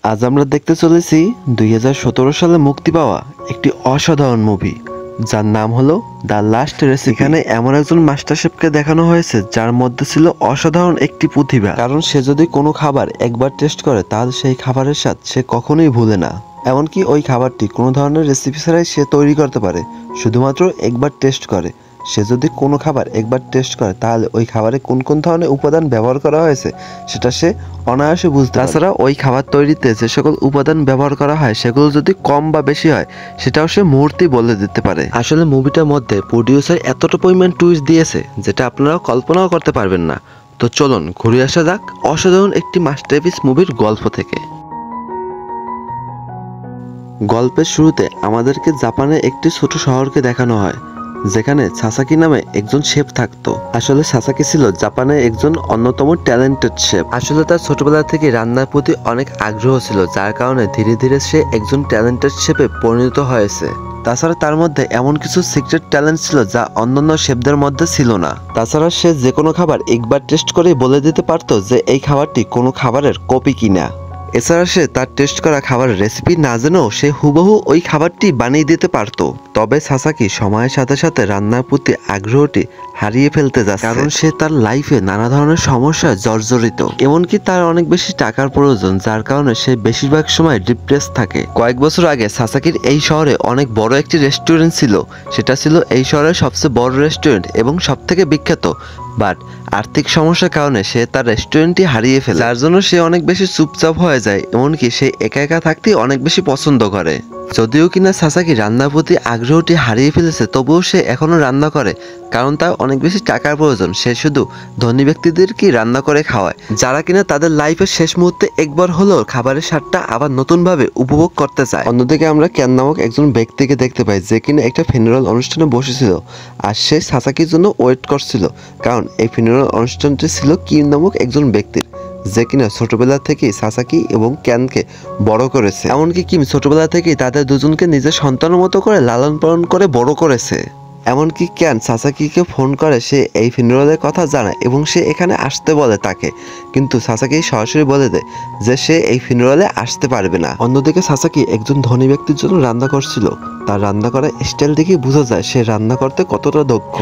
আজ আমরা দেখতে চলেছি 2017 সালে মুক্তি পাওয়া একটি অসাধারণ মুভি, যার নাম হলো দ্য লাস্ট রেসিপি। এখানে এমন একজন মাস্টার শেফকে দেখানো হয়েছে যার মধ্যে ছিল অসাধারণ একটি প্রতিভা। কারণ সে যদি কোনো খাবার একবার টেস্ট করে তাহলে সেই খাবারের স্বাদ সে কখনোই ভুলে না। এমনকি ওই খাবারটি কোনো ধরনের রেসিপি ছাড়াই সে তৈরি করতে পারে, শুধুমাত্র একবার টেস্ট করে। সে যদি কোনো খাবার একবার টেস্ট করে তাহলে ওই খাবারে কোন কোন ধরনের উপাদান ব্যবহার করা হয়েছে সেটা সে অনায়াসে বুঝতে পারে। তাছাড়া ওই খাবার তৈরিতে যে সকল উপাদান ব্যবহার করা হয় সেগুলো যদি কম বা বেশি হয় সেটাও সে মুহূর্তেই বলে দিতে পারে। আসলে মুভিটার মধ্যে প্রডিউসার এতটা পরিমাণ টুইস্ট দিয়েছে যেটা আপনারা কল্পনাও করতে পারবেন না। তো চলুন ঘুরে আসা যাক অসাধারণ একটি মাস্টারপিস মুভির গল্প থেকে। গল্পের শুরুতে আমাদেরকে জাপানের একটি ছোট শহরকে দেখানো হয়, যেখানে সাসাকি নামে একজন শেফ থাকতো। আসলে সাসাকি ছিল জাপানের একজন অন্যতম ট্যালেন্টেড শেফ। আসলে তার ছোটবেলা থেকে রান্নার প্রতি অনেক আগ্রহ ছিল, যার কারণে ধীরে ধীরে সে একজন ট্যালেন্টেড শেফে পরিণত হয়েছে। তাছাড়া তার মধ্যে এমন কিছু সিক্রেট ট্যালেন্ট ছিল যা অন্যান্য শেফদের মধ্যে ছিল না। তাছাড়া সে যে কোনো খাবার একবার টেস্ট করেই বলে দিতে পারতো যে এই খাবারটি কোনো খাবারের কপি কিনা। এছাড়া সে তার টেস্ট করা খাবারের রেসিপি না জেনেও সে হুবহু ওই খাবারটি বানিয়ে দিতে পারতো। তবে সাসাকি সময়ের সাথে সাথে রান্নার প্রতি আগ্রহটি হারিয়ে ফেলতে যাচ্ছে, কারণ সে তার লাইফে নানা ধরনের সমস্যায় জর্জরিত। এমনকি তার অনেক বেশি টাকার প্রয়োজন, যার কারণে সে বেশিরভাগ সময় ডিপ্রেস থাকে। কয়েক বছর আগে সাসাকির এই শহরে অনেক বড় একটি রেস্টুরেন্ট ছিল। সেটা ছিল এই শহরের সবচেয়ে বড় রেস্টুরেন্ট এবং সবথেকে বিখ্যাত। বাট আর্থিক সমস্যার কারণে সে তার রেস্টুরেন্টটি হারিয়ে ফেলে, যার জন্য সে অনেক বেশি চুপচাপ হয়ে যায়। এমনকি সে একা একা থাকতেই অনেক বেশি পছন্দ করে। যদিও কিনা সাসাকি রান্নার প্রতি আগ্রহটি হারিয়ে ফেলেছে, তবুও সে এখনো রান্না করে, কারণ তার অনেক বেশি টাকার প্রয়োজন। সে শুধু ধনী ব্যক্তিদেরকে রান্না করে খাওয়ায়, যারা কিনা তাদের লাইফের শেষ মুহূর্তে একবার হলেও খাবারের স্বাদটা আবার নতুনভাবে উপভোগ করতে চায়। অন্যদিকে আমরা ক্যান নামক একজন ব্যক্তিকে দেখতে পাই, যে কিনা একটা ফিনারাল অনুষ্ঠানে বসেছিল আর সে সাসাকির জন্য ওয়েট করছিল, কারণ এই ফিনারাল অনুষ্ঠানটি ছিল কিম নামক একজন ব্যক্তির, যে কিনা ছোটবেলা থেকেই সাসাকি এবং ক্যানকে বড় করেছে। এমনকি কিম ছোটবেলা থেকেই তাদের দুজনকে নিজের সন্তানের মতো করে লালন পালন করে বড় করেছে। এমনকি ক্যান সাসাকিকে ফোন করে সে এই ফিনারালের কথা জানায় এবং সে এখানে আসতে বলে তাকে, কিন্তু সাসাকি সরাসরি বলে দেয় যে সে এই ফিনারালে আসতে পারবে না। অন্যদিকে সাসাকি একজন ধনী ব্যক্তির জন্য রান্না করছিল। তার রান্না করার স্টাইল দেখেই বোঝা যায় সে রান্না করতে কতটা দক্ষ।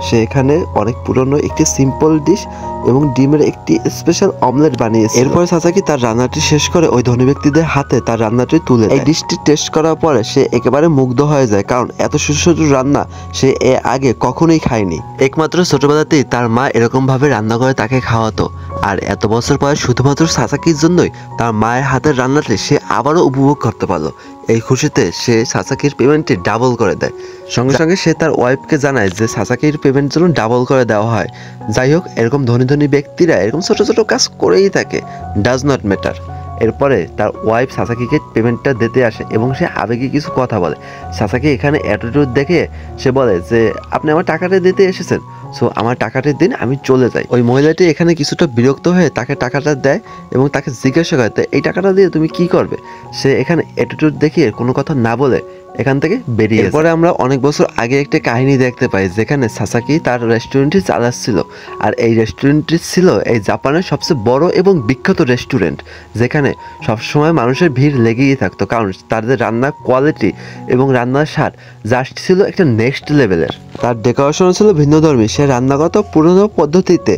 সে এখানে অনেক পুরনো একটি সিম্পল ডিশ এবং ডিমের একটি স্পেশাল অমলেট বানিয়েছে। এরপরে সাসাকি তার রান্নাটি শেষ করে ওই ধনী ব্যক্তিদের হাতে তার রান্নাটি তুলে দেয়। এই ডিশটি টেস্ট করার পরে সে একেবারে মুগ্ধ হয়ে যায়, কারণ এত সুস্বাদু রান্না সে এর আগে কখনোই খায়নি। একমাত্র ছোটবেলাতেই তার মা এরকম ভাবে রান্না করে তাকে খাওয়াতো, আর এত বছর পরে শুধুমাত্র সাসাকির জন্যই তার মায়ের হাতের রান্নাটি সে আবারও উপভোগ করতে পারলো। এই খুশিতে সে সাসাকির পেমেন্টটি ডাবল করে দেয়। সঙ্গে সঙ্গে সে তার ওয়াইফকে জানায় যে সাসাকির পেমেন্ট যেন ডাবল করে দেওয়া হয়। যাই হোক, এরকম ধনী ধনী ব্যক্তিরা এরকম ছোট ছোট কাজ করেই থাকে, ডাজ নট ম্যাটার। এরপরে তার ওয়াইফ সাসাকিকে পেমেন্টটা দিতে আসে এবং সে আবেগে কিছু কথা বলে। সাসাকি এখানে অ্যাটিটিউড দেখে সে বলে যে আপনি আমার টাকাটা দিতে এসেছেন, সো আমার টাকাটা দিন, আমি চলে যাই। ওই মহিলাটি এখানে কিছুটা বিরক্ত হয়ে তাকে টাকাটা দেয় এবং তাকে জিজ্ঞাসা করে এই টাকাটা দিয়ে তুমি কি করবে। সে এখানে অ্যাটিটিউড দেখিয়ে কোনো কথা না বলে এখান থেকে বেরিয়ে। এরপরে আমরা অনেক বছর আগে একটা কাহিনী দেখতে পাই, যেখানে সাসাকি তার রেস্টুরেন্টটি চালাচ্ছিল, আর এই রেস্টুরেন্টটি ছিল এই জাপানের সবচেয়ে বড় এবং বিখ্যাত রেস্টুরেন্ট, যেখানে সবসময় মানুষের ভিড় লেগেই থাকতো, কারণ তাদের রান্নার কোয়ালিটি এবং রান্নার স্বাদ জাস্ট ছিল একটা নেক্সট লেভেলের। তার ডেকোরেশন ছিল ভিন্নধর্মী, সে রান্না করত পুরনো পদ্ধতিতে,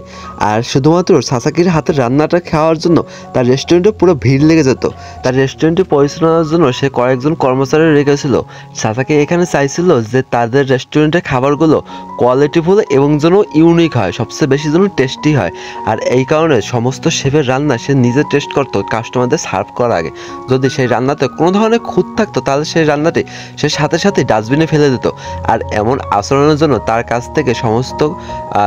আর শুধুমাত্র সাসাকির হাতের রান্নাটা খাওয়ার জন্য তার রেস্টুরেন্টে পুরো ভিড় লেগে যেত। তার রেস্টুরেন্টে পরিচালনার জন্য সে কয়েকজন কর্মচারী রেখেছিল। সাসাকি এখানে চাইছিল যে তাদের রেস্টুরেন্টের খাবারগুলো কোয়ালিটিফুল এবং যেন ইউনিক হয়, সবচেয়ে বেশি যেন টেস্টি হয়। আর এই কারণে সমস্ত শেফের রান্না সে নিজে টেস্ট করতো কাস্টমারদের সার্ভ করার আগে। যদি সেই রান্নাতে কোনো ধরনের খুঁত থাকতো তাহলে সেই রান্নাটি সে সাথে সাথে ডাস্টবিনে ফেলে দিত। আর এমন আচরণের জন্য তার কাছ থেকে সমস্ত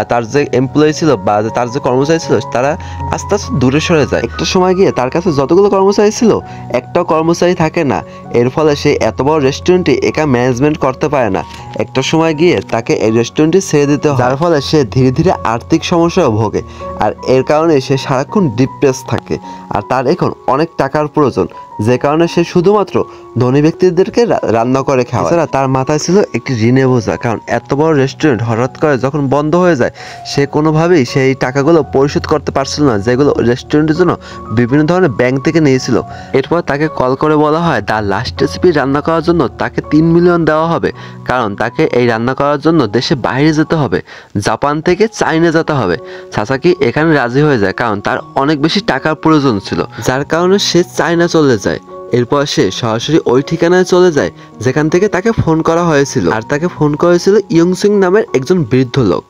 তার যে এমপ্লয়ি ছিল বা তার যে কর্মচারী ছিল তারা আস্তে আস্তে দূরে সরে যায়। একটা সময় গিয়ে তার কাছে যতগুলো কর্মচারী ছিল একটাও কর্মচারী থাকে না। এর ফলে সে এত বড় রেস্টুরেন্ট রেস্টুরেন্টটি একা ম্যানেজমেন্ট করতে পারে না, একটা সময় গিয়ে তাকে এই রেস্টুরেন্টটি ছেড়ে দিতে হয়, যার ফলে সে ধীরে ধীরে আর্থিক সমস্যাও ভোগে। আর এর কারণে সে সারাক্ষণ ডিপ্রেস থাকে। আর তার এখন অনেক টাকার প্রয়োজন, যে কারণে সে শুধুমাত্র ধনী ব্যক্তিদেরকে রান্না করে খাওয়ায়। এছাড়া তার মাথায় ছিল একটি ঋণে বোঝা, কারণ এত বড় রেস্টুরেন্ট হঠাৎ করে যখন বন্ধ হয়ে যায় সে কোনোভাবেই সেই টাকাগুলো পরিশোধ করতে পারছিল না, যেগুলো রেস্টুরেন্টের জন্য বিভিন্ন ধরনের ব্যাংক থেকে নিয়েছিল। এরপর তাকে কল করে বলা হয় দ্য লাস্ট রেসিপি রান্না করার জন্য তাকে 3 মিলিয়ন দেওয়া হবে, কারণ তাকে এই রান্না করার জন্য দেশে বাইরে যেতে হবে, জাপান থেকে চাইনা যেতে হবে। সাসাকি এখানে রাজি হয়ে যায়, কারণ তার অনেক বেশি টাকার প্রয়োজন ছিল, যার কারণে সে চাইনা চলে যায়। এরপর সে সরাসরি ওই ঠিকানায় চলে যায় যেখান থেকে তাকে ফোন করা হয়েছিল। আর তাকে ফোন করেছিল ইয়ংসিং নামের একজন বৃদ্ধ লোক,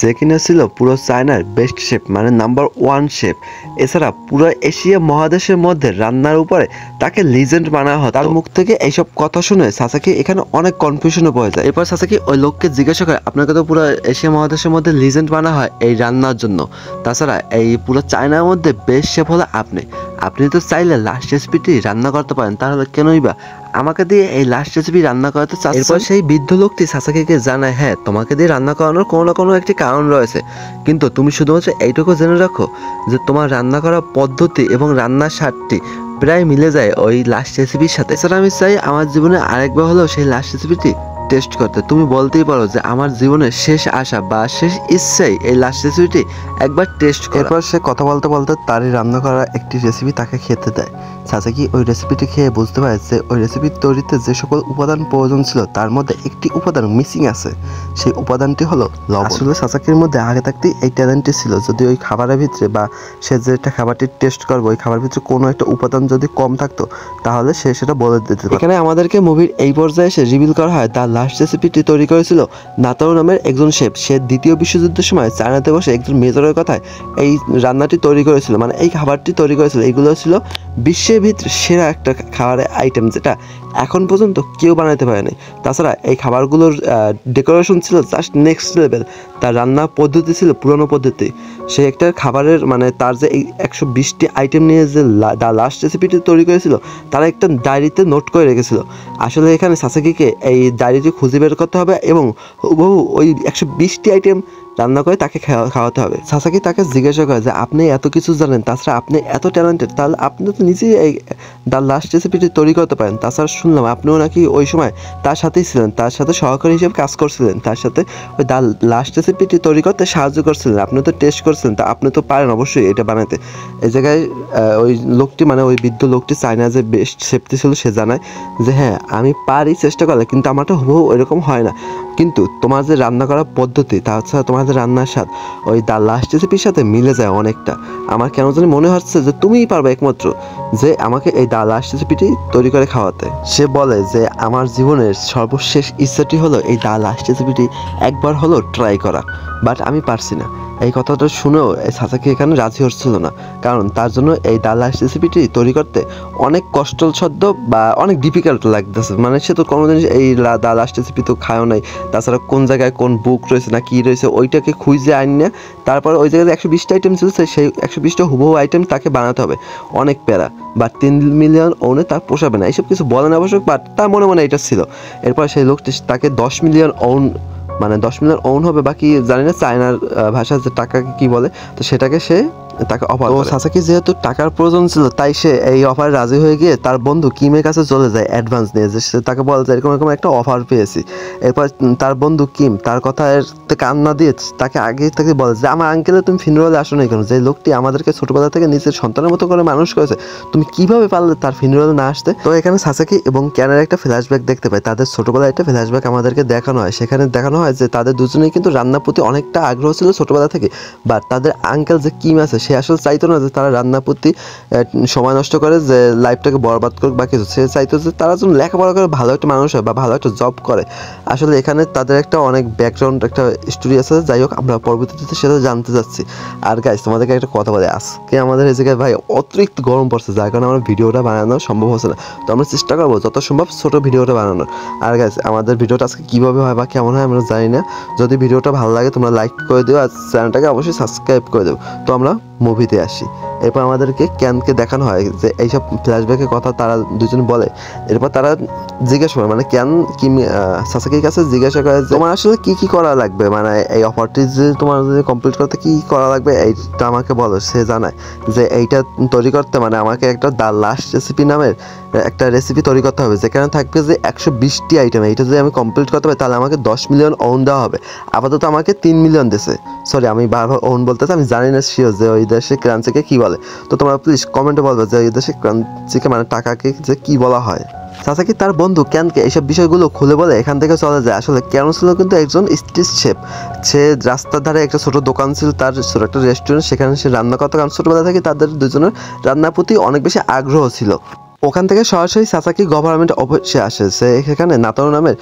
যে কিনা ছিল পুরো চায়নার বেস্ট শেফ, মানে নাম্বার 1 শেফ। এছাড়া পুরো এশিয়া মহাদেশের মধ্যে রান্নার উপরে তাকে লিজেন্ড বানা হয়। তার মুখ থেকে এইসব কথা শুনে সাসাকি এখানে অনেক কনফিউশনে পড়ে যায়। এরপর সাসাকি ওই লোককে জিজ্ঞাসা করে, আপনাকে তো পুরো এশিয়া মহাদেশের মধ্যে লিজেন্ড বানা হয় এই রান্নার জন্য, তাছাড়া এই পুরো চায়নার মধ্যে বেস্ট শেফ হলো আপনি তো চাইলে লাস্ট রেসিপিটি রান্না করতে পারেন, তাহলে কেনই বা আমাকে দিয়ে এই লাস্ট রেসিপি রান্না করাতে চাচ্ছেন? এরপর সেই বৃদ্ধ লোকটি সাসাকিকে জানায়, হ্যাঁ তোমাকে দিয়ে রান্না করানোর কোনো না কোনো একটি কারণ রয়েছে, কিন্তু তুমি শুধুমাত্র এইটুকু জেনে রাখো যে তোমার রান্না করার পদ্ধতি এবং রান্নার স্বাদটি প্রায় মিলে যায় ওই লাস্ট রেসিপির সাথে। এছাড়া আমি চাই আমার জীবনে আরেকবার হলেও সেই লাস্ট রেসিপিটি টেস্ট করতে। তুমি বলতেই পারো যে আমার জীবনের শেষ আশা বা শেষ ইচ্ছাই এই লাস্ট রেসিপিটি একবার টেস্ট করা। এরপর সে কথা বলতে বলতে তারই রান্না করা একটি রেসিপি তাকে খেতে দেয়। সাসাকি ওই রেসিপিটি খেয়ে বুঝতে পারে যে ওই রেসিপির তৈরিতে যে সকল উপাদান প্রয়োজন ছিল তার মধ্যে একটি উপাদান মিসিং আছে, সেই উপাদানটি হলো লবণ। আসলে সাসাকির মধ্যে আগে থাকতেই এই ট্যালেন্টটি ছিল, যদি ওই খাবারের ভিতরে বা সে যেটা খাবারটি টেস্ট করবে ওই খাবারের ভিতরে কোনো একটা উপাদান যদি কম থাকতো তাহলে সে সেটা বলে দিতে পারে। এখানে আমাদেরকে মুভির এই পর্যায়ে এসে রিভিল করা হয় তার লাস্ট রেসিপিটি তৈরি করেছিল নাতারো নামের একজন শেফ। সে দ্বিতীয় বিশ্বযুদ্ধের সময় চায়নাতে বসে একজন মেজরের কথায় এই রান্নাটি তৈরি করেছিল, মানে এই খাবারটি তৈরি করেছিল। এগুলো ছিল বিশ্বের ভিতরে সেরা একটা খাবারের আইটেম, যেটা এখন পর্যন্ত কেউ বানাতে পারেনি। তাছাড়া এই খাবারগুলোর ডেকোরেশন ছিল জাস্ট নেক্সট লেভেল, তার রান্না পদ্ধতি ছিল পুরনো পদ্ধতি। সে একটা খাবারের মানে তার যে এই 120টি আইটেম নিয়ে যে লাস্ট রেসিপিটি তৈরি করেছিল তারা একটা ডায়েরিতে নোট করে রেখেছিল। আসলে এখানে সাসাকিকে এই ডায়েরিটি খুঁজে বের করতে হবে এবং হুবহু ওই 120টি আইটেম রান্না করে তাকে খাওয়াতে হবে। সাসাকি তাকে জিজ্ঞাসা করে যে আপনি এত কিছু জানেন, তাছাড়া আপনি এত ট্যালেন্টেড, তাহলে আপনি তো নিজেই এই দ্য লাস্ট রেসিপিটি তৈরি করতে পারেন। তাছাড়া শুনলাম আপনিও নাকি ওই সময় তার সাথেই ছিলেন, তার সাথে সহকারী হিসেবে কাজ করছিলেন, তার সাথে ওই দ্য লাস্ট রেসিপিটি তৈরি করতে সাহায্য করছিলেন, আপনি তো টেস্ট করছিলেন, তা আপনি তো পারেন অবশ্যই এটা বানাতে। এই জায়গায় ওই লোকটি মানে ওই বৃদ্ধ লোকটি চায়না যে বেস্ট শেফটি ছিল সে জানায় যে হ্যাঁ আমি পারি চেষ্টা করলে, কিন্তু আমারটা হুবহু এরকম হয় না, কিন্তু তোমার যে রান্না করার পদ্ধতি তাছাড়া তোমার যে রান্নার স্বাদ ওই দ্য লাস্ট রেসিপির সাথে মিলে যায় অনেকটা। আমার কেন জানি মনে হচ্ছে যে তুমিই পারবে একমাত্র যে আমাকে এই দ্য লাস্ট রেসিপিটি তৈরি করে খাওয়াতে। সে বলে যে আমার জীবনের সর্বশেষ ইচ্ছাটি হলো এই দ্য লাস্ট রেসিপিটি একবার হলো ট্রাই করা, বাট আমি পারছি না। এই কথাটা শুনেও এই সাসাকি এখানে রাজি হচ্ছিল না, কারণ তার জন্য এই দ্য লাস্ট রেসিপিটি তৈরি করতে অনেক কষ্টসাধ্য বা অনেক ডিফিকাল্ট লাগতেছে। মানে সে তো কোনো জিনিস এই দ্য লাস্ট রেসিপি তো খায়ও নাই, তাছাড়া কোন জায়গায় কোন বুক রয়েছে না কি রয়েছে ওইটাকে খুঁজে আইন না, তারপর ওই জায়গায় 120টা আইটেম ছিল সেই 120টা হুবহু আইটেম তাকে বানাতে হবে, অনেক প্যারা। বা 3 মিলিয়ন ওনে তার পোষাবে না, এইসব কিছু বলেন আবশ্যক, বাট তার মনে মনে এটা ছিল। এরপর সেই লোকটি তাকে 10 মিলিয়ন ওন মানে 10 মিলিয়ন ওন হবে বাকি জানি না চায়নার ভাষায় যে টাকাকে কি বলে, তো সেটাকে সে তাকে অফার করে। সাসাকি যেহেতু টাকার প্রয়োজন ছিল তাই সে এই অফারে রাজি হয়ে গিয়ে তার বন্ধু কিমের কাছে চলে যায় অ্যাডভান্স নিয়ে, যে সে তাকে বলে যে এরকম এরকম একটা অফার পেয়েছি। এরপর তার বন্ধু কিম তার কথায় কান না দিয়ে তাকে আগে থেকে বলে যে আমার আঙ্কেলে তুমি ফিনারেলে আসো না কেন, যে লোকটি আমাদেরকে ছোটবেলা থেকে নিজের সন্তানের মতো করে মানুষ করেছে, তুমি কিভাবে পারলে তার ফিনারেলে না আসতে। তো এখানে সাসাকি এবং ক্যানের একটা ফ্ল্যাশব্যাক দেখতে পাই, তাদের ছোটবেলায় একটা ফ্ল্যাশব্যাক আমাদেরকে দেখানো হয়। সেখানে দেখানো হয় যে তাদের দুজনেই কিন্তু রান্নার প্রতি অনেকটা আগ্রহ ছিল ছোটবেলা থেকে, বাট তাদের আঙ্কেল যে কিম আছে সে আসলে চাইতো না যে তারা রান্নার প্রতি সময় নষ্ট করে, যে লাইফটাকে বরবাদ করুক বা কিছু। সে চাইতো যে তারা যেন লেখাপড়া করে ভালো একটা মানুষ হয় বা ভালো একটা জব করে। আসলে এখানে তাদের একটা অনেক ব্যাকগ্রাউন্ড একটা স্টোরি আছে, যাই হোক আমরা পরবর্তীতে সেটা জানতে যাচ্ছি। আর গাইস তোমাদেরকে একটা কথা বলে, আজকে আমাদের এই জায়গায় ভাই অতিরিক্ত গরম পড়ছে, যার কারণে আমার ভিডিওটা বানানো সম্ভব হচ্ছে না, তো আমরা চেষ্টা করবো যত সম্ভব ছোট ভিডিওটা বানানোর। আর গাইস আমাদের ভিডিওটা আজকে কীভাবে হয় বা কেমন হয় আমরা জানি না, যদি ভিডিওটা ভালো লাগে তোমরা লাইক করে দিও আর চ্যানেলটাকে অবশ্যই সাবস্ক্রাইব করে দেবো। তো আমরা মুভিতে আসি। এরপর আমাদেরকে ক্যানকে দেখানো হয় যে এইসব ফ্ল্যাশব্যাকের কথা তারা দুজন বলে। এরপর তারা জিজ্ঞাসা করে, মানে ক্যান সাসাকির কাছে জিজ্ঞাসা করে যে তোমার আসলে কি কি করা লাগবে, মানে এই অফারটি যে তোমার যদি কমপ্লিট করতে কি করা লাগবে এইটা আমাকে বলো। সে জানায় যে এইটা তৈরি করতে মানে আমাকে একটা দ্য লাস্ট রেসিপি নামের একটা রেসিপি তৈরি করতে হবে, যেখানে থাকবে যে 120টি আইটেম। এইটা যদি আমি কমপ্লিট করতে পারি তাহলে আমাকে 10 মিলিয়ন ওন দেওয়া হবে। আপাতত আমাকে 3 মিলিয়ন দিছে। সরি, আমি বারবার ওন বলতেছি, আমি জানি না শিওর যে ওই দেশে কারেন্সিকে কি বলে। তো তোমরা প্লিজ কমেন্টে বলবে যে ওই দেশে কারেন্সিকে মানে টাকাকে যে কি বলা হয়। সাসাকি তার বন্ধু ক্যানকে এইসব বিষয়গুলো খুলে বলে এখান থেকে চলে যায়। আসলে ক্যান ছিল কিন্তু একজন স্ট্রিট শেফ। সে রাস্তার ধারে একটা ছোট দোকান ছিল, তার ছোট একটা রেস্টুরেন্ট, সেখানে সে রান্না করতো। কারণ ছোটবেলা থেকে তাদের দুজনের রান্নার প্রতি অনেক বেশি আগ্রহ ছিল। ওখান থেকে সরাসরি সাসাকি গভর্নমেন্ট অফিসে আসে। সে সেখানে নাতোরু নামের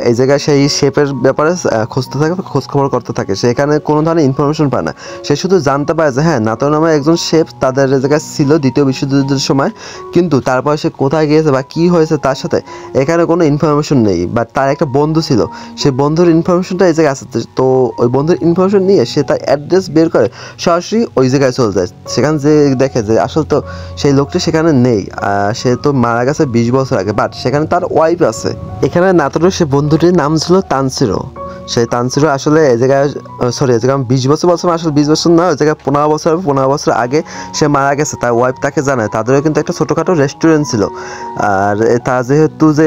এই জায়গায় সেই শেফের ব্যাপারে খুঁজতে থাকে, খোঁজখবর করতে থাকে। সে এখানে কোনো ধরনের ইনফরমেশন পায় না। সে শুধু জানতে পারে যে হ্যাঁ, নাতোরু নামের একজন শেফ তাদের জায়গায় ছিল দ্বিতীয় বিশ্বযুদ্ধের সময়, কিন্তু তারপর সে কোথায় গিয়েছে বা কী হয়েছে তার সাথে এখানে কোনো ইনফরমেশন নেই। বাট তার একটা বন্ধু ছিল, সেই বন্ধুর ইনফরমেশনটা এই জায়গায় আছে। তো ওই বন্ধুর ইনফরমেশন নিয়ে সে তার অ্যাড্রেস বের করে সরাসরি ওই জায়গায় চলে যায়। সেখানে যে দেখে যে আসলে তো সেই লোকটি সেখানে নেই, সে তো মারা গেছে 20 বছর আগে, বাট সেখানে তার ওয়াইফ আছে। এখানে নাতোরুর সে বন্ধুটির নাম ছিল তানসিরো। সেই তানসিরো আসলে এই জায়গায় এই জায়গায় 20 বছর বলছিলাম, আসলে 20 বছর না, ওই জায়গায় 15 বছর আগে সে মারা গেছে। তার ওয়াইফ তাকে জানায়। তাদেরও কিন্তু একটা ছোটোখাটো রেস্টুরেন্ট ছিল। আর তা যেহেতু যে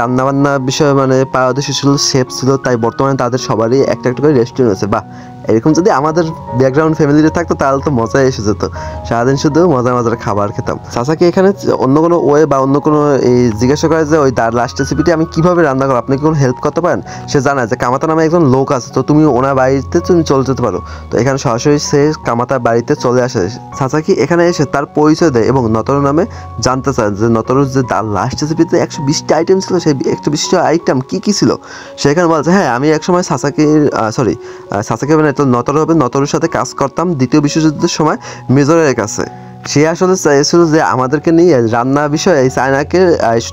রান্নাবান্না বিষয়ে মানে পারদর্শী ছিল, শেফ ছিল, তাই বর্তমানে তাদের সবারই একটা একটা করে রেস্টুরেন্ট আছে। বাহ, এরকম যদি আমাদের ব্যাকগ্রাউন্ড ফ্যামিলিতে থাকতো তাহলে তো মজাই এসে যেত। সারাদিন শুধু মজার মজার খাবার খেতাম। সাসাকি এখানে অন্য কোনো ওয়ে বা অন্য কোনো এই জিজ্ঞাসা করে যে ওই তার লাস্ট রেসিপিটি আমি কীভাবে রান্না করবো, আপনি কি কোনো হেল্প করতে পারেন? সে জানায় যে কামাতা নামে একজন লোক আছে, তো তুমি ওনার বাড়িতে তুমি চলে যেতে পারো। তো এখানে সরাসরি সে কামাতার বাড়িতে চলে আসে। সাসাকি এখানে এসে তার পরিচয় দেয় এবং নতরু নামে জানতে চায় যে নতরুর যে তার লাস্ট রেসিপিতে 120টি আইটেম ছিল, সেই 120টি আইটেম কী কী ছিল। সেখানে বলছে হ্যাঁ, আমি একসময় সাসাকি মানে নতরু হবে, নতরুর সাথে কাজ করতাম দ্বিতীয় বিশ্বযুদ্ধের সময় মেজরের কাছে। সে আসলে চাইছিল যে আমাদেরকে নিয়ে রান্না বিষয়ে এই চায়নাকে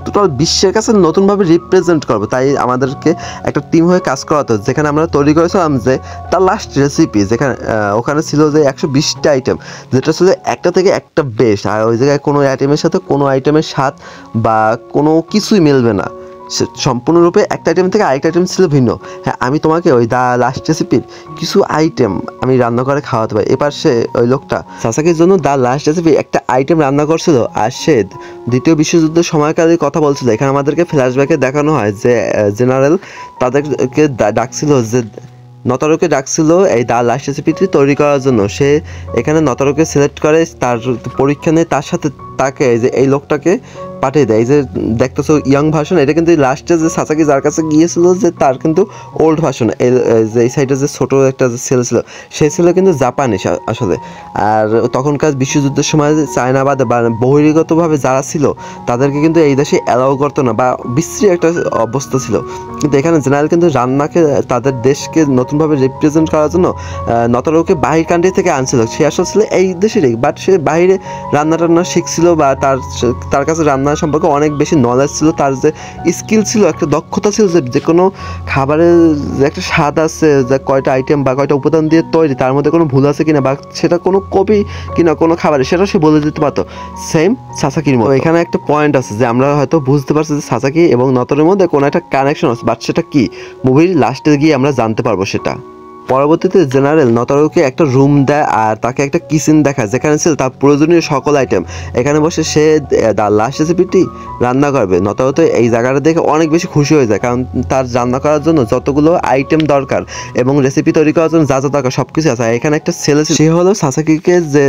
টোটাল বিশ্বের কাছে নতুনভাবে রিপ্রেজেন্ট করবে। তাই আমাদেরকে একটা টিম হয়ে কাজ করাতো, যেখানে আমরা তৈরি করেছিলাম যে তার লাস্ট রেসিপি, যেখানে ওখানে ছিল যে 120টা আইটেম, যেটা ছিল একটা থেকে একটা বেস্ট। আর ওই জায়গায় কোনো আইটেমের সাথে কোনো আইটেমের স্বাদ বা কোনো কিছুই মিলবে না। সম্পূর্ণরূপে একটা আইটেম থেকে আরেকটা আইটেম ছিল ভিন্ন। হ্যাঁ, আমি তোমাকে ওই দা লাস্ট রেসিপির কিছু আইটেম আমি রান্না করে খাওয়াতে পারি। এবার সে ওই লোকটা সাসাকির জন্য দা লাস্ট রেসিপি একটা আইটেম রান্না করছিল। আর সে দ্বিতীয় বিশ্বযুদ্ধের সময়কালের কথা বলছিল। এখানে আমাদেরকে ফ্ল্যাশব্যাকে দেখানো হয় যে জেনারেল তাদেরকে ডাকছিল, যে নতরুকে ডাকছিল এই দা লাস্ট রেসিপিটি তৈরি করার জন্য। সে এখানে নতরুকে সিলেক্ট করে, তার পরীক্ষা নেয়, তার সাথে তাকে এই লোকটাকে পাঠিয়ে দেয়। এই যে দেখতেছো ইয়াং ভার্সন, এটা কিন্তু লাস্টে যে সাসাকি যার কাছে গিয়েছিল যে তার কিন্তু ওল্ড ভার্সন। যে এই সাইডে যে ছোটো একটা ছেলে ছিল, সে ছিল কিন্তু জাপানিস আসলে। আর তখনকার বিশ্বযুদ্ধের সময় চায়না বা বহিরাগতভাবে যারা ছিল তাদেরকে কিন্তু এই দেশে অ্যালাউ করতো না, বা বিশ্রী একটা অবস্থা ছিল। কিন্তু এখানে জেনারেল কিন্তু রান্নাকে তাদের দেশকে নতুনভাবে রিপ্রেজেন্ট করার জন্য নতরুকে বাহির কান্ট্রি থেকে আনছিল। সে আসলে ছিল এই দেশেরই, বাট সে বাইরে রান্না টান্না শিখছিল, বা তার কাছে রান্না সম্পর্কে অনেক বেশি নলেজ ছিল। তার যে স্কিল ছিল, একটা দক্ষতা ছিল, যে কোনো খাবারের যে একটা স্বাদ আছে, যে কয়টা আইটেম বা কয়টা উপাদান দিয়ে তৈরি, তার মধ্যে কোনো ভুল আছে কিনা, বা সেটা কোনো কপি কিনা কোনো খাবারে, সেটা সে বলে দিতে পারতো। সেম সাসাকির মতো। এখানে একটা পয়েন্ট আছে যে আমরা হয়তো বুঝতে পারছি যে সাসাকি এবং নতরের মধ্যে কোনো একটা কানেকশন আছে, বাট সেটা কি মুভির লাস্টে গিয়ে আমরা জানতে পারবো সেটা। পরবর্তীতে জেনারেল নতরুকে একটা রুম দেয় আর তাকে একটা কিচেন দেখায়, যেখানে ছিল তার প্রয়োজনীয় সকল আইটেম। এখানে বসে সে তার লাস্ট রেসিপিটি রান্না করবে। নতরু তো এই জায়গাটা দেখে অনেক বেশি খুশি হয়ে যায়, কারণ তার রান্না করার জন্য যতগুলো আইটেম দরকার এবং রেসিপি তৈরি করার জন্য যা যা দরকার সব কিছু আছে। এখানে একটা ছেলে ছিল, সে হলো সাসাকিকে যে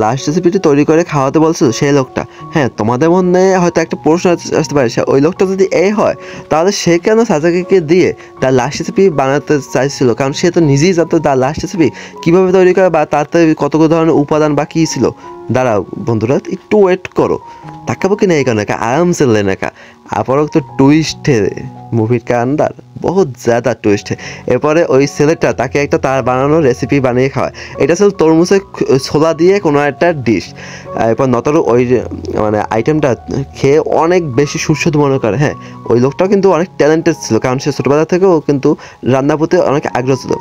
লাস্ট রেসিপিটি তৈরি করে খাওয়াতে বলছিল সেই লোকটা। হ্যাঁ, তোমাদের মনে হয়তো একটা প্রশ্ন আসতে পারে, ওই লোকটা যদি হয় তাহলে সে কেন সাসাকিকে দিয়ে তার লাস্ট রেসিপি বানাতে চাইছিল? কারণ সে তো নিজেই জানতো তার লাস্ট রেসিপি কীভাবে তৈরি করে, বা তাতে কতগুলো ধরনের উপাদান বা কী ছিল। দাঁড়াও বন্ধুরা, একটু ওয়েট করো, তাকাবো কি नहीं करने का, आराम से लेने का। आपरों तो ट्विस्ट है মুভির কা আন্দার, বহুত জ্যাদা টুইস্ট। এরপরে ওই ছেলেটা তাকে একটা তার বানানো রেসিপি বানিয়ে খাওয়ায়। এটা ছিল তরমুজের ছোলা দিয়ে কোনো একটা ডিশ। এরপর নতরু ওই মানে আইটেমটা খেয়ে অনেক বেশি সুস্বাদু মনে করে। হ্যাঁ, ওই লোকটাও কিন্তু অনেক ট্যালেন্টেড ছিল, কারণ সে ছোটোবেলা থেকেও কিন্তু রান্নার প্রতি অনেক আগ্রহ ছিল।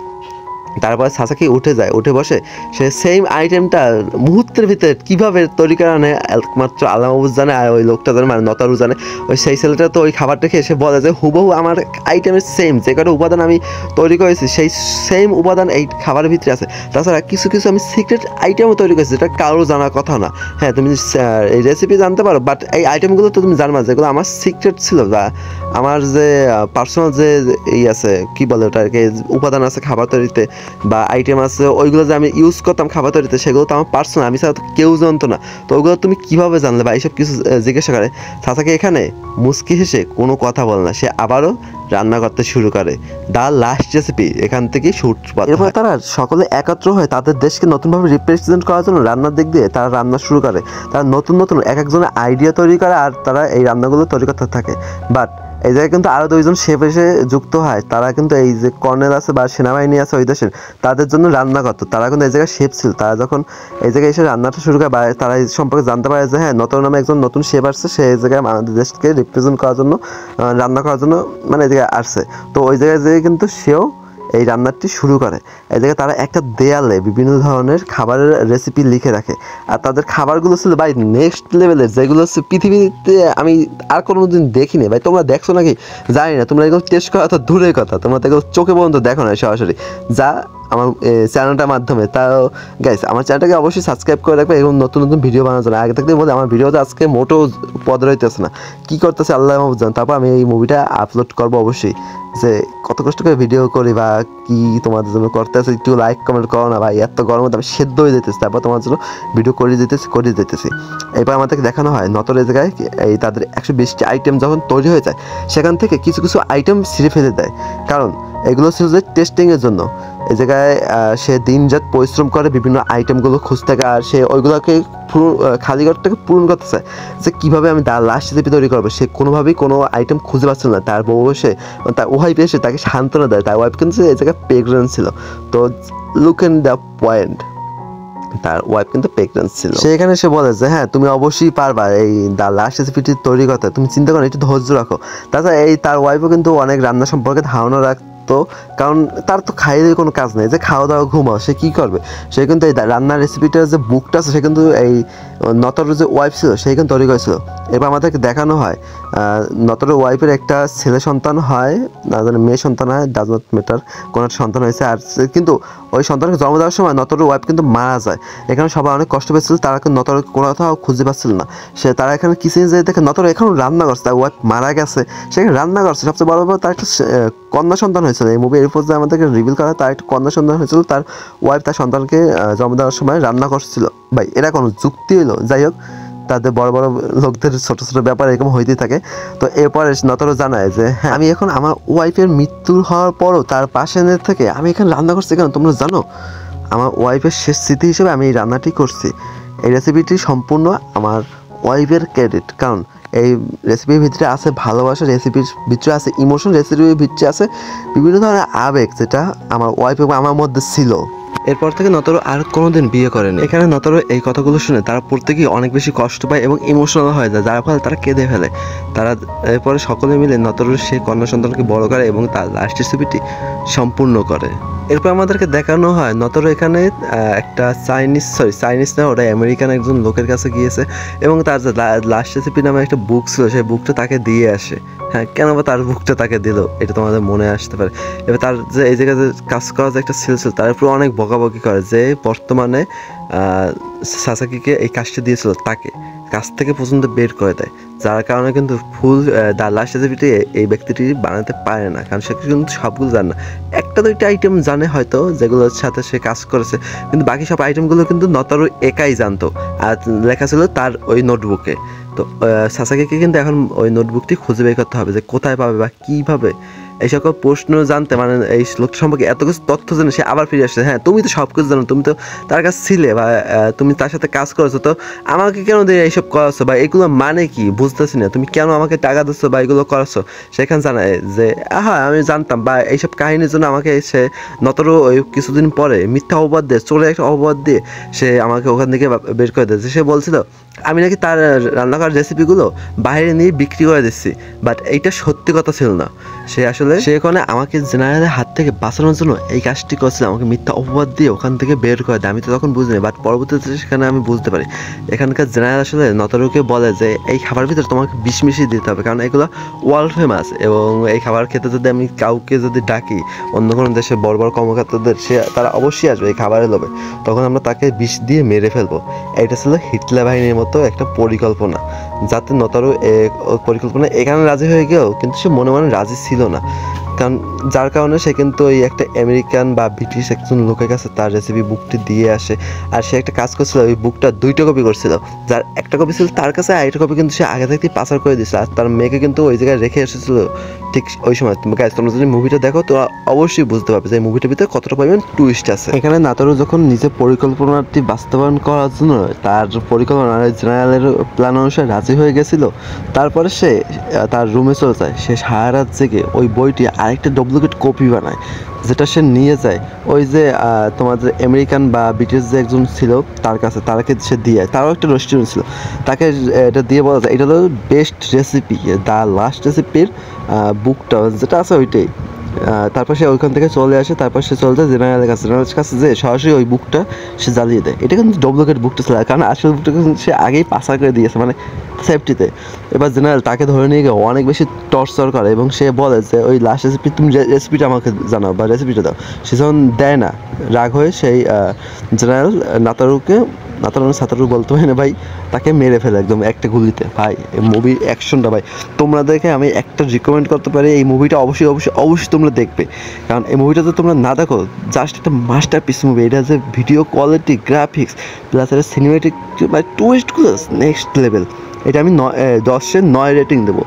তারপর সাসাকি উঠে যায়, উঠে বসে, সে সেম আইটেমটা মুহূর্তের ভিতরে কীভাবে তৈরি করে আনে একমাত্র আল্লাহ মাহবুব জানে, আর ওই লোকটা জানে, মানে নতারু জানে। ওই সেই ছেলেটা তো ওই খাবারটা খেয়ে সে বলে যে হুবহু আমার আইটেমের সেম যে কটা উপাদান আমি তৈরি করেছি সেই সেম উপাদান এই খাবারের ভিতরে আছে। তাছাড়া কিছু কিছু আমি সিক্রেট আইটেমও তৈরি করেছি যেটা কারো জানার কথা না। হ্যাঁ, তুমি এই রেসিপি জানতে পারো, বাট এই আইটেমগুলো তো তুমি জানবা যেগুলো আমার সিক্রেট ছিল, বা আমার যে পার্সোনাল যে এই আছে কী বলে ওটাকে উপাদান আছে খাবার তৈরিতে বা আইটেম আছে, ওইগুলো যে আমি ইউজ করতাম খাবার তৈরিতে, সেগুলো তো আমার পার্সোনাল, আমি ছাড়া তো কেউ জানতো না। তো ওইগুলো তুমি কীভাবে জানলে বা এইসব কিছু জিজ্ঞাসা করে। সাসাকি এখানে মুচকি হেসে কোনো কথা বলে না, সে আবারও রান্না করতে শুরু করে। দ্য লাস্ট রেসিপি এখান থেকেই সূত্রপাত। এরপর তারা সকলে একত্র হয়ে তাদের দেশকে নতুনভাবে রিপ্রেজেন্ট করার জন্য রান্নার দিক দিয়ে তারা রান্না শুরু করে। তারা নতুন নতুন এক একজনের আইডিয়া তৈরি করে আর তারা এই রান্নাগুলো তৈরি করতে থাকে। বাট এই জায়গায় কিন্তু আরও দুইজন শেফ এসে যুক্ত হয়। তারা কিন্তু এই যে কর্নেল আছে বা সেনাবাহিনী আছে ওই দেশের, তাদের জন্য রান্না করতো। তারা কিন্তু এই জায়গায় শেফ ছিল। তারা যখন এই জায়গায় এসে রান্নাটা শুরু করে বা তারা এই সম্পর্কে জানতে পারে যে হ্যাঁ নতুন নামে একজন নতুন শেফ আসছে, সে এই জায়গায় আমাদের দেশকে রিপ্রেজেন্ট করার জন্য রান্না করার জন্য মানে এই জায়গায় আসছে। তো ওই জায়গায় যেয়ে কিন্তু সেও এই রান্নাটি শুরু করে। এই জায়গায় তারা একটা দেয়ালে বিভিন্ন ধরনের খাবারের রেসিপি লিখে রাখে, আর তাদের খাবারগুলো ছিল ভাই নেক্সট লেভেলের, যেগুলো হচ্ছে পৃথিবীতে আমি আর কোনো দিন দেখিনি। ভাই তোমরা দেখছো নাকি জানি না, তোমরা এগুলো টেস্ট করা তো দূরের কথা, তোমরা তো এগুলো চোখে পর্যন্ত দেখো না সরাসরি, যা আমার চ্যানেলটার মাধ্যমে। তাও গাইস আমার চ্যানেলটাকে অবশ্যই সাবস্ক্রাইব করে রাখবে এবং নতুন নতুন ভিডিও বানানোর জন্য। আগে থাকতে বলতে আমার ভিডিওতে আজকে মোটেও পদ রইতেছে না, কী করতেছে আল্লাহ মাহবুব জানে। তারপর আমি এই মুভিটা আপলোড করবো অবশ্যই, যে কত কষ্ট করে ভিডিও করি বা কি তোমাদের জন্য করতে আছে, একটু লাইক কমেন্ট করো না ভাই, এত গরমে আমি সেদ্ধ হয়ে যেতেছি, তারপর তোমার জন্য ভিডিও করে যেতেছি। এরপর আমাদেরকে দেখানো হয় নতরের জায়গায় এই তাদের 120টি আইটেম যখন তৈরি হয়ে যায়, সেখান থেকে কিছু কিছু আইটেম ছিঁড়ে ফেলে দেয়, কারণ এগুলো ছিল যে টেস্টিংয়ের জন্য। এই জায়গায় সে দিনরাত পরিশ্রম করে বিভিন্ন আইটেমগুলো খুঁজতে থাকে, আর সে ওইগুলোকে খালি ঘরটাকে পূরণ করতে চায় যে কীভাবে আমি তার লাস্ট রেসিপি তৈরি করবো। সে কোনোভাবেই কোনো আইটেম খুঁজে পাচ্ছিল না। তার বউ এসে তার ওয়াইফ এসে তাকে সান্ত্বনা দেয়। তার ওয়াইফ কিন্তু এই জায়গায় প্রেগনেন্ট ছিল। তো লুক ইন দ্য পয়েন্ট, তার ওয়াইফ কিন্তু প্রেগনেন্ট ছিল। সেখানে সে বলে যে হ্যাঁ তুমি অবশ্যই পারবা এই দ্য লাস্ট রেসিপিটি তৈরি করতে, তুমি চিন্তা করো, একটু ধৈর্য রাখো। তাছাড়া এই তার ওয়াইফও কিন্তু অনেক রান্না সম্পর্কে ধারণা রাখতো, কারণ তার তো খাইয়ে কোনো কাজ নেই, যে খাওয়া দাওয়া ঘুমাও, সে কী করবে। সে কিন্তু এই রান্নার রেসিপিটার যে বুকটা আছে, সে কিন্তু এই নতরের যে ওয়াইফ ছিল সেই কিন্তু তৈরি করেছিল। এবার আমাদেরকে দেখানো হয় নতরের ওয়াইফের একটা ছেলে সন্তান হয়, না জানি মেয়ে সন্তান হয়, ডাজ নট ম্যাটার, কোনো একটা সন্তান হয়েছে। আর কিন্তু ওই সন্তানকে জন্ম দেওয়ার সময় নতরের ওয়াইফ কিন্তু মারা যায়। এখানে সবাই অনেক কষ্ট পেয়েছিল, তারা কিন্তু নতরের কোনো কোথাও খুঁজে পাচ্ছিল না। তারা এখানে কিচেনে যেয়ে দেখে নতর এখনও রান্না করছে, তার ওয়াইফ মারা গেছে, সেখানে রান্না করছে। সবচেয়ে বড় ব্যাপার তার একটা কন্যা সন্তান হয়েছিল। এই মুভি এরপর যে আমাদেরকে রিভিল করা, তার একটা কন্যা সন্তান হয়েছিল। তার ওয়াইফ তার সন্তানকে জন্ম দেওয়ার সময় রান্না করছিল। ভাই এরা কোনো যুক্তি হইলো? যাই হোক, তাদের বড় বড় লোকদের ছোট ছোট ব্যাপার এরকম হইতেই থাকে। তো এরপরে নতরও জানায় যে হ্যাঁ আমি এখন আমার ওয়াইফের মৃত্যু হওয়ার পরও তার পাশে থেকে আমি এখানে রান্না করছি, কেন তোমরা জানো? আমার ওয়াইফের শেষ স্মৃতি হিসেবে আমি এই রান্নাটি করছি। এই রেসিপিটি সম্পূর্ণ আমার ওয়াইফের ক্রেডিট, কারণ এই রেসিপির ভিতরে আছে ভালোবাসা, রেসিপির ভিতরে আছে ইমোশন, রেসিপির ভিতরে আছে বিভিন্ন ধরনের আবেগ, যেটা আমার ওয়াইফ এবং আমার মধ্যে ছিল। এরপর থেকে নতরো আর কোনোদিন বিয়ে করেনি। এখানে নতরো এই কথাগুলো শুনে তারা প্রত্যেকেই অনেক বেশি কষ্ট পায় এবং ইমোশনাল হয়ে যায়, যার ফলে তারা কেঁদে ফেলে। তারা এরপরে সকলে মিলে নতরোর সেই কন্যা সন্তানকে বড় করে এবং তার লাস্ট রেসিপিটি সম্পূর্ণ করে। এরপর আমাদেরকে দেখানো হয় নতরো এখানে একটা চাইনিজ না, ওটা আমেরিকান একজন লোকের কাছে গিয়েছে এবং তার যে লাস্ট রেসিপি নামে একটা বুক ছিল, সেই বুকটা তাকে দিয়ে আসে। হ্যাঁ, কেন বা তার বুকটা তাকে দিল এটা তোমাদের মনে আসতে পারে। এবার তার যে এই জায়গায় কাজ করা যে একটা ছিল তার উপর অনেক বকাবকি করে, যে বর্তমানে সাসাকিকে এই কাজটা দিয়েছিল তাকে কাজ থেকে পর্যন্ত বের করে দেয়, যার কারণে কিন্তু ফুল দ্য লাস্ট রেসিপিটি এই ব্যক্তিটি বানাতে পারে না, কারণ সে কিন্তু সবগুলো জানে না। একটা দুইটা আইটেম জানে হয়তো যেগুলোর সাথে সে কাজ করেছে, কিন্তু বাকি সব আইটেমগুলো কিন্তু নতরো একাই জানতো, আর লেখা ছিল তার ওই নোটবুকে। তো সাসাকিকে কিন্তু এখন ওই নোটবুকটি খুঁজে বের করতে হবে যে কোথায় পাবে বা কীভাবে। এই সকল প্রশ্ন জানতে, মানে এই লোকটা সম্পর্কে এত কিছু তথ্য জেনে সে আবার ফিরে আসছে। হ্যাঁ, তুমি তো সব কিছু জানো, তুমি তো তার কাছে ছিলে বা তুমি তার সাথে কাজ করেছো, তো আমাকে কেন দিয়ে এইসব করাচ্ছো বা এগুলো মানে কি বুঝতেছি না, তুমি কেন আমাকে টাকা দিচ্ছ বা এগুলো করাচ্ছো। সেখানে জানায় যে হ্যাঁ আমি জানতাম, বা এইসব কাহিনীর জন্য আমাকে সে নতরো ওই কিছুদিন পরে মিথ্যা অপবাদ দিয়ে, চলে একটা অপবাদ দিয়ে সে আমাকে ওখান থেকে বের করে দিয়েছে। সে বলছিল আমি নাকি তার রান্না করার রেসিপিগুলো বাইরে নিয়ে বিক্রি করে দিচ্ছি, বাট এইটা সত্যি কথা ছিল না। সে আসলে সে ওখানে আমাকে জেনারেলের হাত থেকে বাঁচানোর জন্য এই কাজটি করছিল, আমাকে মিথ্যা অপবাদ দিয়ে ওখান থেকে বের করে দেয়। আমি তো তখন বুঝিনি, বাট পরবর্তীতে সেখানে আমি বুঝতে পারি এখানকার জেনারেল আসলে নতারুকে বলে যে এই খাবার ভিতরে তোমাকে বিষ মিশিয়ে দিতে হবে, কারণ এগুলো ওয়ার্ল্ড ফেমাস, এবং এই খাবার খেতে যদি আমি কাউকে যদি ডাকি অন্য কোনো দেশে বড় বড় কর্মকর্তাদের, তারা অবশ্যই আসবে এই খাবারের লোভে, তখন আমরা তাকে বিষ দিয়ে মেরে ফেলবো। এটা ছিল হিটলার বাহিনীর মতো একটা পরিকল্পনা, যাতে নতারু পরিকল্পনা এখানে রাজি হয়ে গেলেও কিন্তু সে মনে মনে রাজি ছিল না, কারণ যার কারণে সে কিন্তু ওই একটা আমেরিকান বা ব্রিটিশ একজন লোকের কাছে তার রেসিপি বুকটি দিয়ে আসে। আর সে একটা কাজ করছিল, ওই বুকটা 2টা কপি করছিল, যার একটা কপি ছিল তার কাছে, আর একটা কপি কিন্তু সে আগে থেকেই পাচার করে দিয়েছিল, আর তার মেয়েকে কিন্তু ওই জায়গায় রেখে এসেছিল ঠিক ওই সময়। তোমরা যদি মুভিটা দেখো তো অবশ্যই বুঝতে পারবে যে এই মুভিটার ভিতরে কতটা পরিমাণ টুইস্ট আছে। এখানে নাতারু যখন নিজের পরিকল্পনাটি বাস্তবায়ন করার জন্য তার পরিকল্পনা জেনারেলের প্ল্যান অনুসারে রাজি হয়ে গেছিল, তারপরে সে তার রুমে চলে যায়। সে সারা রাত জেগে ওই বইটি আরেকটা ডুপ্লিকেট কপি বানায়, যেটা সে নিয়ে যায় ওই যে তোমাদের আমেরিকান বা ব্রিটিশ যে একজন ছিল তার কাছে, তাকে সে দিয়ে, তারও একটা রেস্টুরেন্ট ছিল, তাকে এটা দিয়ে বলা যায় এটা হলো বেস্ট রেসিপি, দ্য লাস্ট রেসিপির বুকটা যেটা আছে ওইটাই। তারপর সে ওইখান থেকে চলে আসে, তারপর সে চলে যায় জেনারেলের কাছে যে সরাসরি ওই বুকটা সে জ্বালিয়ে দেয়। এটা কিন্তু ডুপ্লিকেট বুকটা ছিল, কারণ আসল বুকটা কিন্তু সে আগেই পাচার করে দিয়েছে, মানে সেফটিতে। এবার জেনারেল তাকে ধরে নিয়ে গিয়ে অনেক বেশি টর্চার করে, এবং সে বলে যে ওই লাস্ট রেসিপি তুমি রেসিপিটা আমাকে জানাও বা রেসিপিটা দাও। সে যখন দেয় না, রাগ হয়ে সেই জেনারেল সাতারু বলতে হয় না ভাই, তাকে মেরে ফেলে একদম একটা গুলিতে। ভাই এই মুভি অ্যাকশনটা ভাই তোমরা দেখে আমি একটা রিকমেন্ড করতে পারি, এই মুভিটা অবশ্যই তোমরা দেখবে, কারণ এই মুভিটা তো তোমরা না দেখো জাস্ট একটা মাস্টারপিস মুভি। এটা যে ভিডিও কোয়ালিটি, গ্রাফিক্স প্লাস এটা সিনেমেটিক মানে টুইস্টগুলো নেক্সট লেভেল। এটা আমি 10/9 রেটিং দেবো,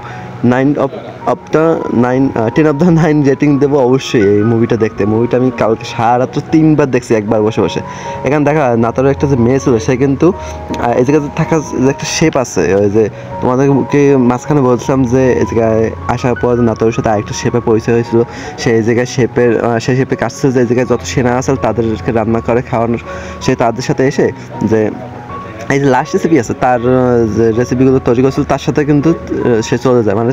10/9 রেটিং দেবো অবশ্যই এই মুভিটা দেখতে। মুভিটা আমি কালকে সারা রাত্র 3বার দেখছি, একবার বসে বসে। এখানে দেখা নাতারও একটা যে মেয়ে ছিল, সে কিন্তু এই জায়গাতে থাকা যে একটা শেপ আছে, ওই যে তোমাদেরকে মাঝখানে বলছিলাম যে এই জায়গায় আসার পর নাতারুর সাথে আরেকটা শেপে পরিচয় হয়েছিল। সেই জায়গায় সেই শেপে কাজ ছিল যে এই জায়গায় যত সেনা আসল তাদেরকে রান্না করে খাওয়ানোর, সে তাদের সাথে এসে যে এই যে লাস্ট রেসিপি আছে তার যে রেসিপিগুলো তৈরি করছিল তার সাথে কিন্তু সে চলে যায়, মানে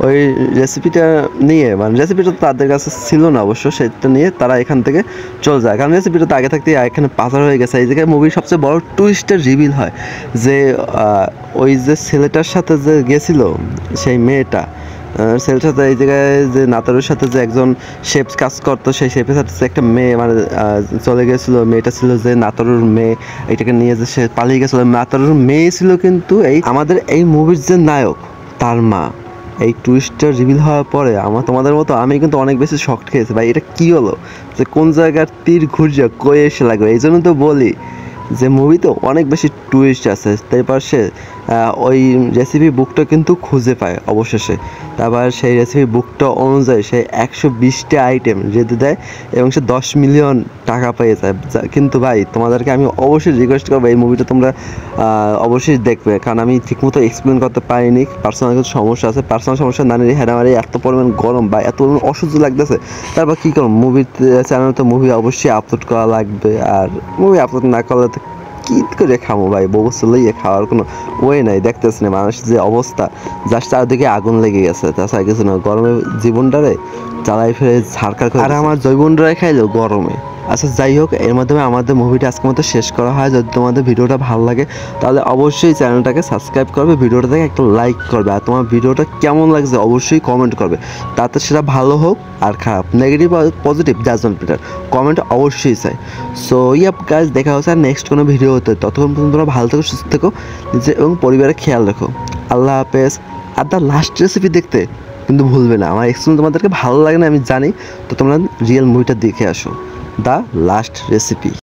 ওই রেসিপিটা নিয়ে, মানে রেসিপিটা তো তাদের কাছে ছিল না অবশ্য, সেটা নিয়ে তারা এখান থেকে চলে যায়, কারণ রেসিপিটা তো আগে থাকতেই এখানে পাচার হয়ে গেছে। এই জায়গায় মুভির সবচেয়ে বড় টুইস্টের রিভিল হয় যে ওই যে ছেলেটার সাথে যে গেছিল সেই মেয়েটা, ছেলেটার সাথে এই জায়গায় যে নাতারুর সাথে যে একজন শেফ কাজ করতো, সেই শেফের সাথে একটা মেয়ে মানে চলে গেছিলো। মেয়েটা ছিল যে নাতারুর মেয়ে, এটাকে নিয়ে যে সে পালিয়ে গেছিলো। নাতারুর মেয়ে ছিল কিন্তু এই আমাদের এই মুভির যে নায়ক তার মা। এই টুইস্টটা রিভিল হওয়ার পরে তোমাদের মতো আমি কিন্তু অনেক বেশি শক খেয়েছি ভাই, এটা কি হলো, যে কোন জায়গার তীর ঘুরিয়ে কই এসে লাগবে। এই জন্য তো বলি যে মুভিতে অনেক বেশি টুইস্ট আছে। তারপর সে ওই রেসিপি বুকটা কিন্তু খুঁজে পায় অবশেষে, তারপর সেই রেসিপি বুকটা অনুযায়ী সে 120টা আইটেম রেঁধে দেয় এবং সে 10 মিলিয়ন টাকা পেয়ে যায়। কিন্তু ভাই তোমাদেরকে আমি অবশ্যই রিকোয়েস্ট করবো এই মুভিটা তোমরা অবশ্যই দেখবে, কারণ আমি ঠিকমতো এক্সপ্লেন করতে পারিনি, পার্সোনাল কিছু সমস্যা আছে। পার্সোনাল সমস্যা না নিয়ে হেডামারি এত পরিমাণ গরম বা এত পরিমাণ অসহ্য লাগতেছে, তারপর কী করুন, মুভি চ্যানেলে তো মুভি অবশ্যই আপলোড করা লাগবে, আর মুভি আপলোড না করলে তো কী করে খামো ভাই, বউসে লইয়ে খাওয়ার কোনো ওয়ে নাই। দেখতেছি না মানুষের যে অবস্থা, যার চারদিকে আগুন লেগে গেছে, তাছাড়া কিছু না। গরমে জীবনটারে চালাই ফেলে ঝাড়কার করে, আর আমার জৈবনটারে খাইলো গরমে। আচ্ছা যাই হোক, এর মাধ্যমে আমাদের মুভিটা আজকের মতো শেষ করা হয়। যদি তোমাদের ভিডিওটা ভালো লাগে তাহলে অবশ্যই চ্যানেলটাকে সাবস্ক্রাইব করবে, ভিডিওটাতে একটা লাইক করবে, আর তোমার ভিডিওটা কেমন লাগছে অবশ্যই কমেন্ট করবে। তাতে সেটা ভালো হোক আর খারাপ, নেগেটিভ আর পজিটিভ ডাজন্ট ম্যাটার, কমেন্ট অবশ্যই চাই। সো ইয়াপ গাইজ, দেখা হচ্ছে আর নেক্সট কোনো ভিডিও হতে। ততক্ষণ পর্যন্ত তোমরা ভালো থেকো, সুস্থ থেকো, নিজে এবং পরিবারের খেয়াল রাখো। আল্লাহ হাফেজ। আর দ্য লাস্ট রেসিপি দেখতে কিন্তু ভুলবে না। আমার এক্সপ্লেন তোমাদেরকে ভালো লাগে না আমি জানি, তো তোমরা রিয়েল মুভিটা দেখে আসো, দ্য লাস্ট রেসিপি।